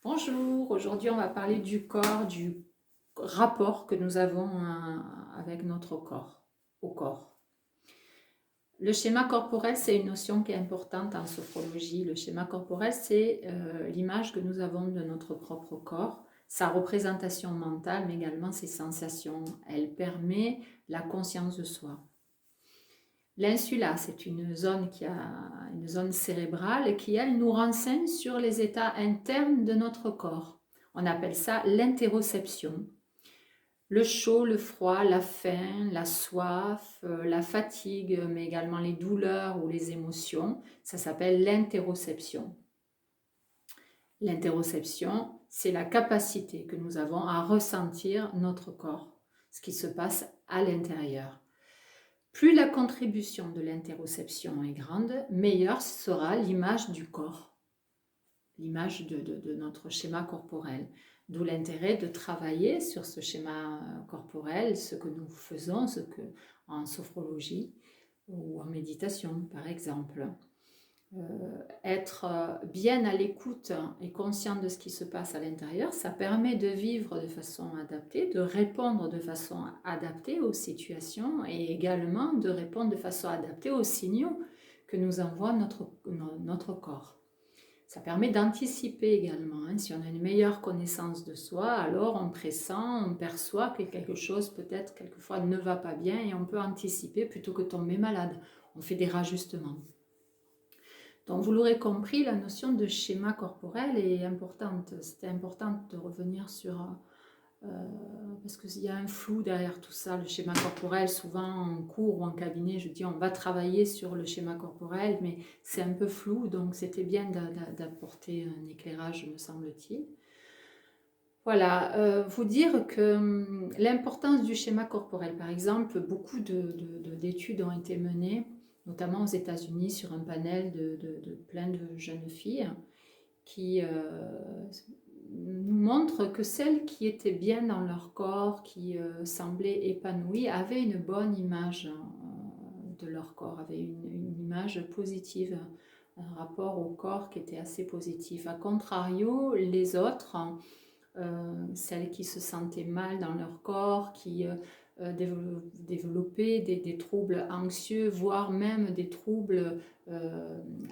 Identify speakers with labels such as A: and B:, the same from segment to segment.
A: Bonjour, aujourd'hui on va parler du corps, du rapport que nous avons avec notre corps, au corps. Le schéma corporel, c'est une notion qui est importante en sophrologie. Le schéma corporel, c'est l'image que nous avons de notre propre corps, sa représentation mentale, mais également ses sensations. Elle permet la conscience de soi. L'insula, c'est une zone cérébrale qui, elle, nous renseigne sur les états internes de notre corps. On appelle ça l'interoception. Le chaud, le froid, la faim, la soif, la fatigue, mais également les douleurs ou les émotions, ça s'appelle l'interoception. L'interoception, c'est la capacité que nous avons à ressentir notre corps, ce qui se passe à l'intérieur. Plus la contribution de l'interoception est grande, meilleure sera l'image du corps, l'image de notre schéma corporel. D'où l'intérêt de travailler sur ce schéma corporel, ce que nous faisons, en sophrologie ou en méditation par exemple. Être bien à l'écoute et conscient de ce qui se passe à l'intérieur, ça permet de vivre de façon adaptée, de répondre de façon adaptée aux situations et également de répondre de façon adaptée aux signaux que nous envoie notre corps. Ça permet d'anticiper également. Si on a une meilleure connaissance de soi, alors on pressent, on perçoit que quelque chose peut-être quelquefois ne va pas bien et on peut anticiper plutôt que tomber malade. On fait des rajustements. Donc vous l'aurez compris, la notion de schéma corporel est importante. C'était important de revenir sur... parce qu'il y a un flou derrière tout ça, le schéma corporel. Souvent en cours ou en cabinet, je dis on va travailler sur le schéma corporel, mais c'est un peu flou, donc c'était bien d'apporter un éclairage, me semble-t-il. Voilà, vous dire que l'importance du schéma corporel, par exemple, beaucoup d'études ont été menées, notamment aux États-Unis, sur un panel de plein de jeunes filles qui nous montrent que celles qui étaient bien dans leur corps, qui semblaient épanouies, avaient une bonne image de leur corps, avaient une image positive, un rapport au corps qui était assez positif. A contrario, les autres, celles qui se sentaient mal dans leur corps, qui développaient des troubles anxieux, voire même des troubles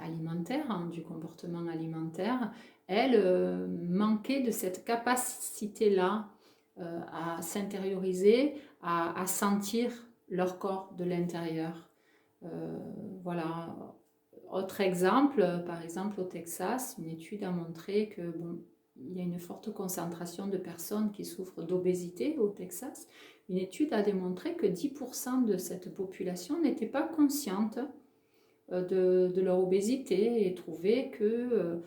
A: alimentaires, du comportement alimentaire, elles manquaient de cette capacité-là à s'intérioriser, à sentir leur corps de l'intérieur. Voilà. Autre exemple, par exemple au Texas, une étude a montré que il y a une forte concentration de personnes qui souffrent d'obésité au Texas. Une étude a démontré que 10% de cette population n'était pas consciente de leur obésité et trouvait que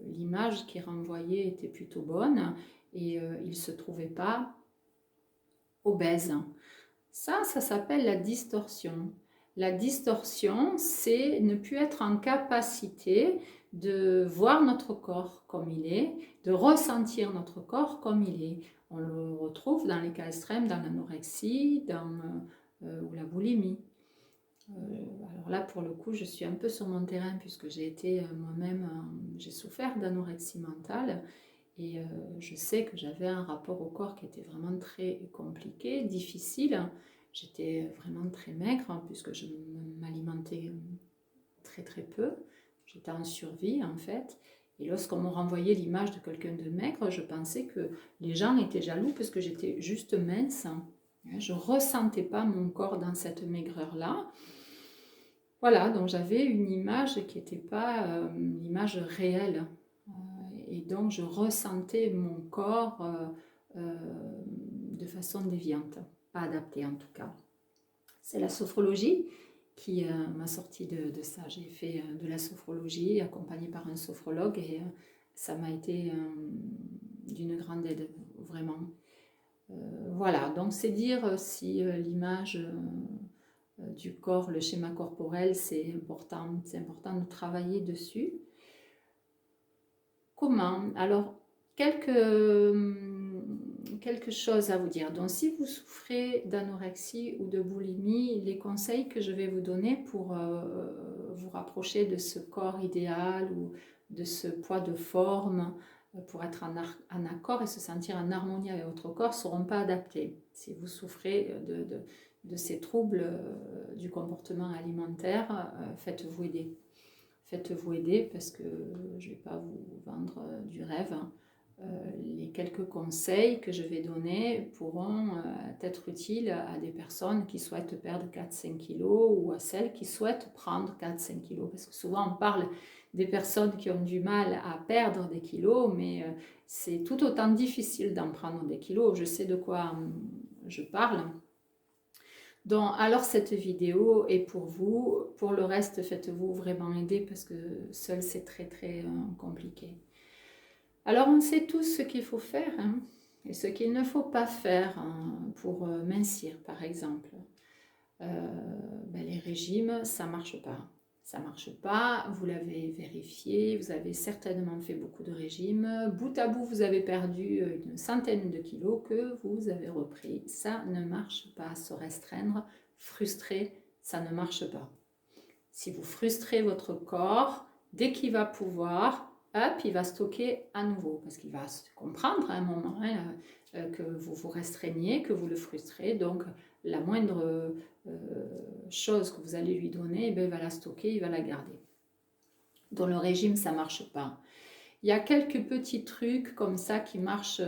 A: l'image qui renvoyait était plutôt bonne et ils ne se trouvaient pas obèses. Ça s'appelle la distorsion. La distorsion, c'est ne plus être en capacité de voir notre corps comme il est, de ressentir notre corps comme il est. On le retrouve dans les cas extrêmes, dans l'anorexie ou la boulimie. Alors là, pour le coup, je suis un peu sur mon terrain puisque j'ai été moi-même, j'ai souffert d'anorexie mentale et je sais que j'avais un rapport au corps qui était vraiment très compliqué, difficile. J'étais vraiment très maigre puisque je m'alimentais très très peu. J'étais en survie en fait. Et lorsqu'on me renvoyait l'image de quelqu'un de maigre, je pensais que les gens étaient jaloux parce que j'étais juste mince. Je ne ressentais pas mon corps dans cette maigreur-là. Voilà, donc j'avais une image qui n'était pas l'image réelle. Et donc je ressentais mon corps de façon déviante, pas adaptée en tout cas. C'est la sophrologie qui m'a sorti de ça. J'ai fait de la sophrologie accompagnée par un sophrologue et ça m'a été d'une grande aide, vraiment. Voilà, donc c'est dire si l'image du corps, le schéma corporel, c'est important de travailler dessus. Comment? Alors, quelque chose à vous dire. Donc, si vous souffrez d'anorexie ou de boulimie, les conseils que je vais vous donner pour vous rapprocher de ce corps idéal ou de ce poids de forme pour être en accord et se sentir en harmonie avec votre corps ne seront pas adaptés. Si vous souffrez de ces troubles du comportement alimentaire, faites-vous aider. Faites-vous aider parce que je ne vais pas vous vendre du rêve. Les quelques conseils que je vais donner pourront être utiles à des personnes qui souhaitent perdre 4-5 kilos ou à celles qui souhaitent prendre 4-5 kilos. Parce que souvent on parle des personnes qui ont du mal à perdre des kilos, mais c'est tout autant difficile d'en prendre des kilos. Je sais de quoi je parle. Donc, alors cette vidéo est pour vous. Pour le reste, faites-vous vraiment aider parce que seul c'est très compliqué. Alors on sait tous ce qu'il faut faire hein, et ce qu'il ne faut pas faire hein, pour mincir par exemple. Les régimes, ça ne marche pas. Ça ne marche pas, vous l'avez vérifié, vous avez certainement fait beaucoup de régimes. Bout à bout, vous avez perdu une centaine de kilos que vous avez repris. Ça ne marche pas. Se restreindre, frustrer, ça ne marche pas. Si vous frustrez votre corps, dès qu'il va pouvoir, hop, il va stocker à nouveau. Parce qu'il va comprendre à un moment que vous vous restreignez, que vous le frustrez. Donc, la moindre chose que vous allez lui donner, il va la stocker, il va la garder. Dans le régime, ça ne marche pas. Il y a quelques petits trucs comme ça qui marchent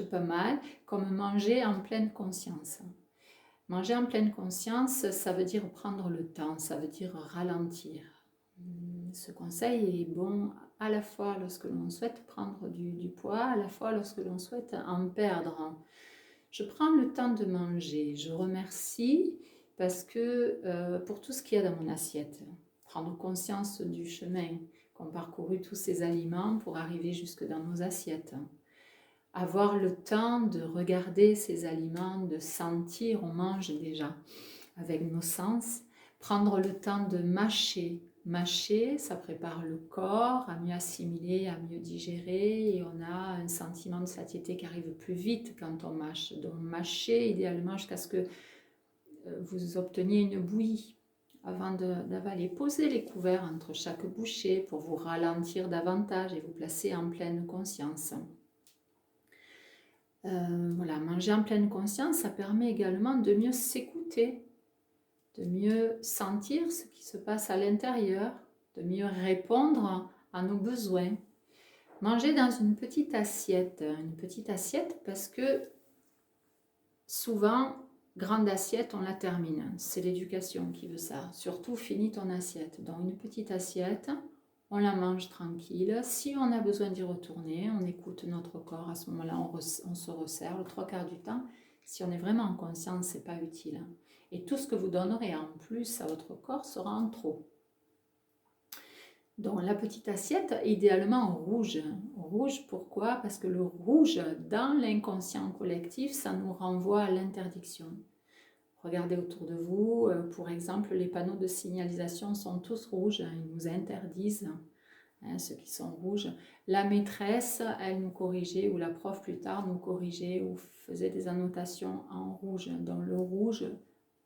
A: pas mal, comme manger en pleine conscience. Manger en pleine conscience, ça veut dire prendre le temps, ça veut dire ralentir. Ce conseil est bon à la fois lorsque l'on souhaite prendre du poids, à la fois lorsque l'on souhaite en perdre. Je prends le temps de manger, je remercie parce que pour tout ce qu'il y a dans mon assiette, prendre conscience du chemin qu'ont parcouru tous ces aliments pour arriver jusque dans nos assiettes. Avoir le temps de regarder ces aliments, de sentir, on mange déjà avec nos sens, prendre le temps de mâcher. Mâcher, ça prépare le corps à mieux assimiler, à mieux digérer et on a un sentiment de satiété qui arrive plus vite quand on mâche. Donc mâcher idéalement jusqu'à ce que vous obteniez une bouillie avant d'avaler. Posez les couverts entre chaque bouchée pour vous ralentir davantage et vous placer en pleine conscience. Voilà, manger en pleine conscience, ça permet également de mieux s'écouter, de mieux sentir ce qui se passe à l'intérieur, de mieux répondre à nos besoins. Manger dans une petite assiette parce que souvent, grande assiette, on la termine. C'est l'éducation qui veut ça. Surtout, finis ton assiette. Dans une petite assiette, on la mange tranquille. Si on a besoin d'y retourner, on écoute notre corps. À ce moment-là, on se resserre. Le 3/4 du temps, si on est vraiment en conscience, ce n'est pas utile. Et tout ce que vous donnerez en plus à votre corps sera en trop. Donc la petite assiette, idéalement rouge. Rouge, pourquoi? Parce que le rouge, dans l'inconscient collectif, ça nous renvoie à l'interdiction. Regardez autour de vous, pour exemple, les panneaux de signalisation sont tous rouges, ils nous interdisent, ceux qui sont rouges. La maîtresse, elle nous corrigeait, ou la prof plus tard nous corrigeait, ou faisait des annotations en rouge. Donc le rouge,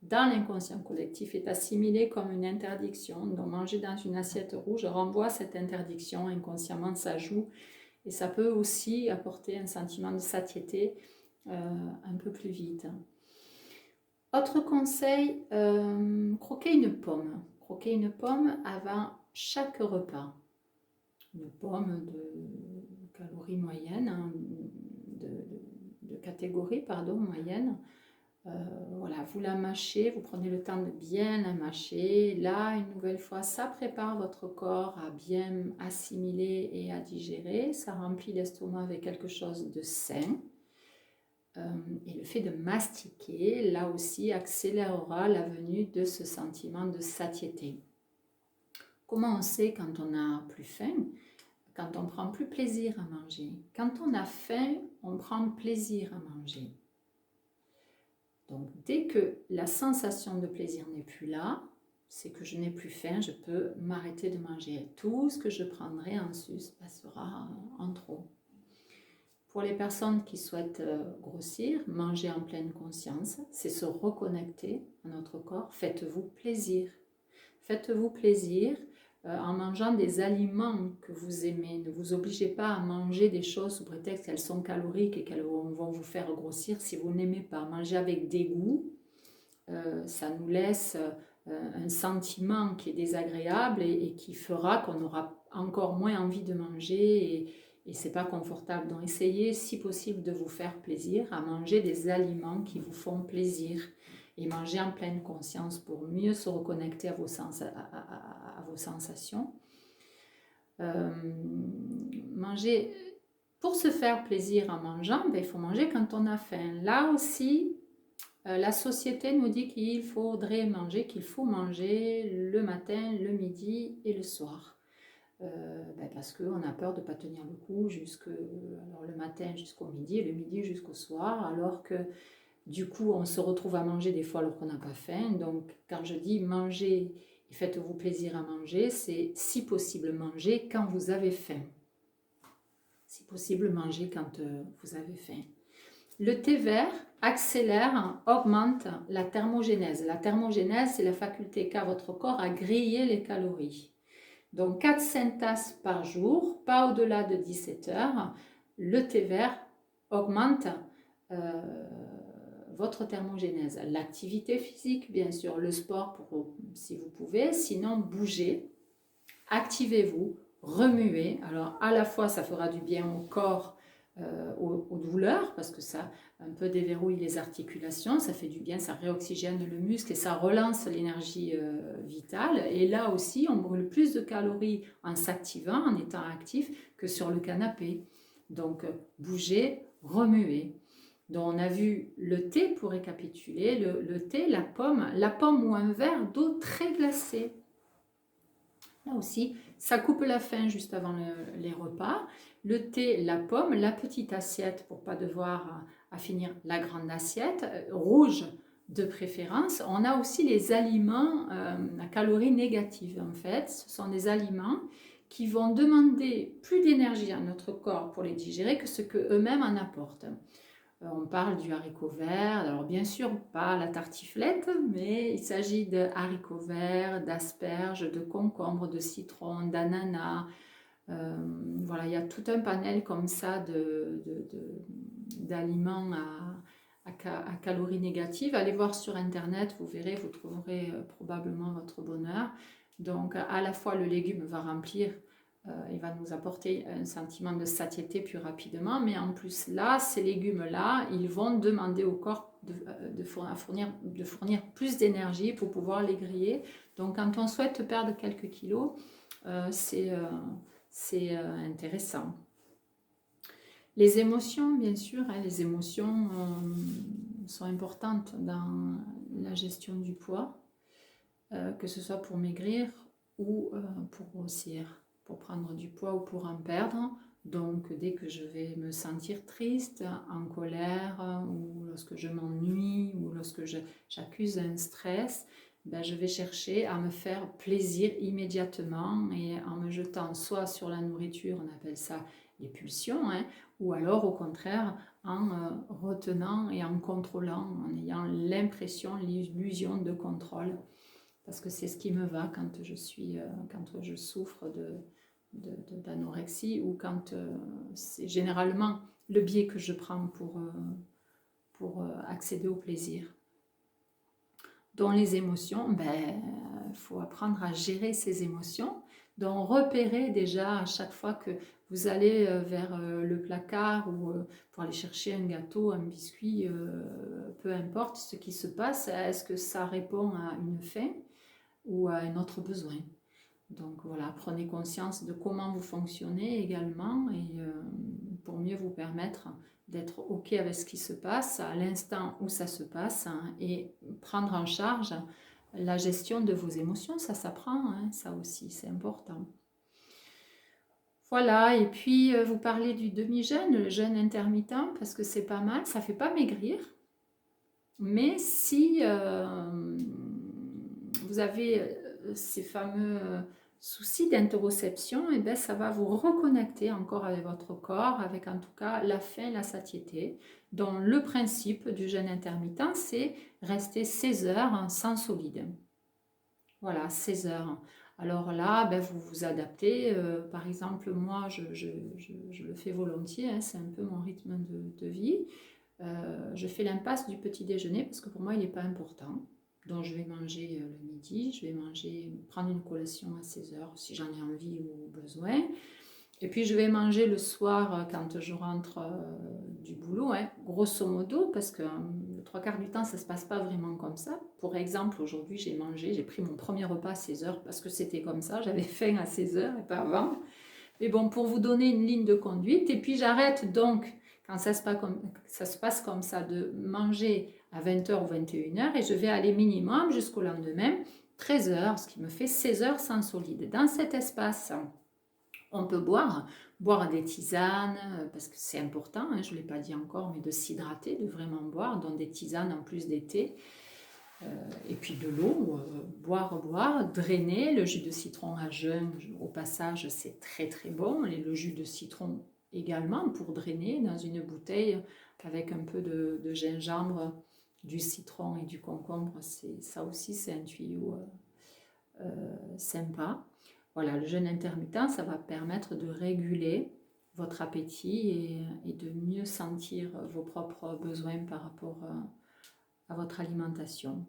A: dans l'inconscient collectif, est assimilé comme une interdiction. Donc manger dans une assiette rouge renvoie cette interdiction, inconsciemment ça joue, et ça peut aussi apporter un sentiment de satiété un peu plus vite. Autre conseil, croquer une pomme. Croquer une pomme avant chaque repas. Une pomme de calories moyennes, de catégorie, pardon, moyenne. Voilà, vous la mâchez, vous prenez le temps de bien la mâcher. Là, une nouvelle fois, ça prépare votre corps à bien assimiler et à digérer. Ça remplit l'estomac avec quelque chose de sain. Et le fait de mastiquer, là aussi, accélérera la venue de ce sentiment de satiété. Comment on sait quand on n'a plus faim? Quand on prend plus plaisir à manger. Quand on a faim, on prend plaisir à manger. Donc, dès que la sensation de plaisir n'est plus là, c'est que je n'ai plus faim, je peux m'arrêter de manger. Tout ce que je prendrai en sus passera en trop. Pour les personnes qui souhaitent grossir, manger en pleine conscience, c'est se reconnecter à notre corps. Faites-vous plaisir. Faites-vous plaisir. en mangeant des aliments que vous aimez. Ne vous obligez pas à manger des choses sous prétexte qu'elles sont caloriques et qu'elles vont vous faire grossir si vous n'aimez pas. Manger avec dégoût, ça nous laisse un sentiment qui est désagréable et qui fera qu'on aura encore moins envie de manger et c'est pas confortable. Donc essayez si possible de vous faire plaisir à manger des aliments qui vous font plaisir et manger en pleine conscience pour mieux se reconnecter à vos sensations. Manger, pour se faire plaisir en mangeant, il faut manger quand on a faim. Là aussi, la société nous dit qu'il faut manger le matin, le midi et le soir. Parce qu'on a peur de ne pas tenir le coup alors le matin jusqu'au midi et le midi jusqu'au soir, alors que du coup on se retrouve à manger des fois alors qu'on n'a pas faim. Donc quand je dis manger et faites-vous plaisir à manger, c'est si possible manger quand vous avez faim. Si possible manger quand vous avez faim. Le thé vert accélère, augmente la thermogénèse. La thermogénèse, c'est la faculté qu'a votre corps à griller les calories. Donc 4-5 tasses par jour, pas au-delà de 17 heures. Le thé vert augmente votre thermogénèse. L'activité physique, bien sûr, le sport si vous pouvez, sinon bougez, activez-vous, remuez. Alors à la fois ça fera du bien au corps, aux douleurs, parce que ça un peu déverrouille les articulations, ça fait du bien, ça réoxygène le muscle et ça relance l'énergie vitale. Et là aussi, on brûle plus de calories en s'activant, en étant actif, que sur le canapé. Donc, bougez, remuez. Donc, on a vu le thé, pour récapituler, le thé, la pomme ou un verre d'eau très glacée. Là aussi, ça coupe la faim juste avant les repas. Le thé, la pomme, la petite assiette pour pas devoir à finir la grande assiette, rouge de préférence. On a aussi les aliments à calories négatives en fait. Ce sont des aliments qui vont demander plus d'énergie à notre corps pour les digérer que ce qu'eux-mêmes en apportent. On parle du haricot vert, alors bien sûr pas la tartiflette, mais il s'agit de haricots verts, d'asperges, de concombres, de citron, d'ananas. Voilà, il y a tout un panel comme ça d'aliments à calories négatives. Allez voir sur internet, vous verrez, vous trouverez probablement votre bonheur. Donc à la fois le légume va remplir, il va nous apporter un sentiment de satiété plus rapidement, mais en plus là, ces légumes-là, ils vont demander au corps de fournir plus d'énergie pour pouvoir les griller. Donc quand on souhaite perdre quelques kilos, c'est intéressant. Les émotions, bien sûr, les émotions sont importantes dans la gestion du poids, que ce soit pour maigrir ou pour grossir, pour prendre du poids ou pour en perdre. Donc dès que je vais me sentir triste, en colère, ou lorsque je m'ennuie, ou lorsque j'accuse un stress, je vais chercher à me faire plaisir immédiatement et en me jetant soit sur la nourriture, on appelle ça les pulsions, ou alors au contraire en retenant et en contrôlant, en ayant l'impression, l'illusion de contrôle, parce que c'est ce qui me va quand je souffre d'anorexie ou quand c'est généralement le biais que je prends pour accéder au plaisir. Dans les émotions, faut apprendre à gérer ces émotions, donc repérer déjà à chaque fois que vous allez vers le placard ou pour aller chercher un gâteau, un biscuit, peu importe ce qui se passe, est-ce que ça répond à une faim ou à un autre besoin. Donc voilà, prenez conscience de comment vous fonctionnez également et pour mieux vous permettre d'être OK avec ce qui se passe à l'instant où ça se passe et prendre en charge la gestion de vos émotions. Ça s'apprend, ça aussi, c'est important. Voilà, et puis vous parlez du demi-jeûne, le jeûne intermittent, parce que c'est pas mal, ça fait pas maigrir. Mais si vous avez ces fameux soucis d'interoception, ça va vous reconnecter encore avec votre corps, avec en tout cas la faim, la satiété. Donc le principe du jeûne intermittent, c'est rester 16 heures sans solide. Voilà, 16 heures. Alors là, ben, vous vous adaptez. Par exemple, moi, je le fais volontiers, hein, c'est un peu mon rythme de vie. Je fais l'impasse du petit déjeuner parce que pour moi, il n'est pas important. Donc, je vais manger le midi, je vais prendre une collation à 16 heures si j'en ai envie ou besoin. Et puis je vais manger le soir quand je rentre du boulot, hein, grosso modo, parce que le trois quarts du temps, ça ne se passe pas vraiment comme ça. Pour exemple, aujourd'hui, j'ai pris mon premier repas à 16 heures parce que c'était comme ça, j'avais faim à 16 heures et pas avant. Mais bon, pour vous donner une ligne de conduite, et puis j'arrête donc, quand ça se passe comme ça, de manger à 20 heures ou 21 heures et je vais aller minimum jusqu'au lendemain, 13 heures, ce qui me fait 16 heures sans solide. Dans cet espace, on peut boire des tisanes, parce que c'est important, hein, je ne l'ai pas dit encore, mais de s'hydrater, de vraiment boire, donc des tisanes en plus des thés, et puis de l'eau, boire, drainer, le jus de citron à jeun, au passage, c'est très très bon, et le jus de citron également pour drainer dans une bouteille avec un peu de gingembre, du citron et du concombre, ça aussi c'est un tuyau sympa. Voilà, le jeûne intermittent, ça va permettre de réguler votre appétit et de mieux sentir vos propres besoins par rapport à votre alimentation.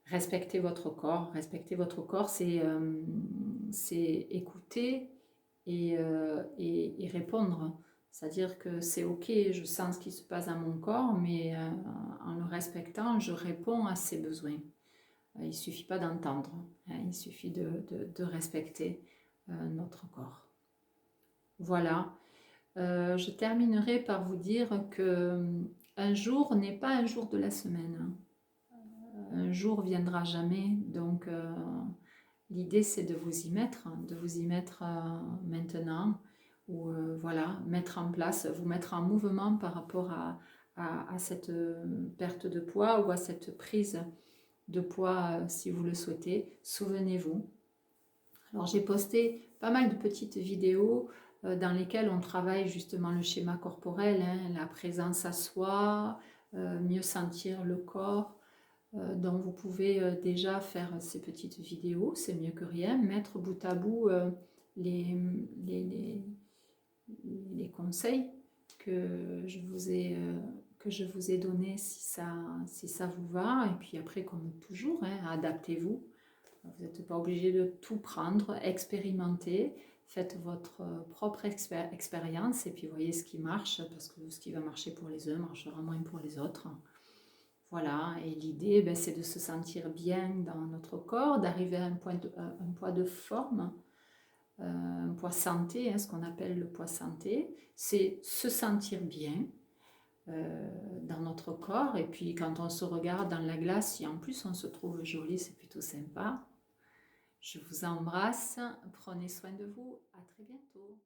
A: Respectez votre corps. Respecter votre corps, c'est écouter et répondre. C'est-à-dire que c'est ok, je sens ce qui se passe dans mon corps, mais en le respectant, je réponds à ses besoins. Il ne suffit pas d'entendre, hein, il suffit de respecter notre corps. Voilà. Je terminerai par vous dire que un jour n'est pas un jour de la semaine. Un jour viendra jamais, donc l'idée c'est de vous y mettre, maintenant, ou voilà, mettre en place, vous mettre en mouvement par rapport à cette perte de poids ou à cette prise de poids si vous le souhaitez. Souvenez-vous. Alors j'ai posté pas mal de petites vidéos dans lesquelles on travaille justement le schéma corporel, hein, la présence à soi, mieux sentir le corps. Donc vous pouvez déjà faire ces petites vidéos, c'est mieux que rien, mettre bout à bout les, les, les conseils que je vous ai donnés si ça vous va. Et puis après, comme toujours, hein, adaptez-vous. Vous n'êtes pas obligé de tout prendre, expérimentez, faites votre propre expérience et puis voyez ce qui marche, parce que ce qui va marcher pour les uns marchera moins pour les autres. Voilà, et l'idée, ben, c'est de se sentir bien dans notre corps, d'arriver à un poids de forme, un poids santé, hein, ce qu'on appelle le poids santé. C'est se sentir bien dans notre corps, et puis quand on se regarde dans la glace, si en plus on se trouve joli, c'est plutôt sympa. Je vous embrasse, prenez soin de vous, à très bientôt.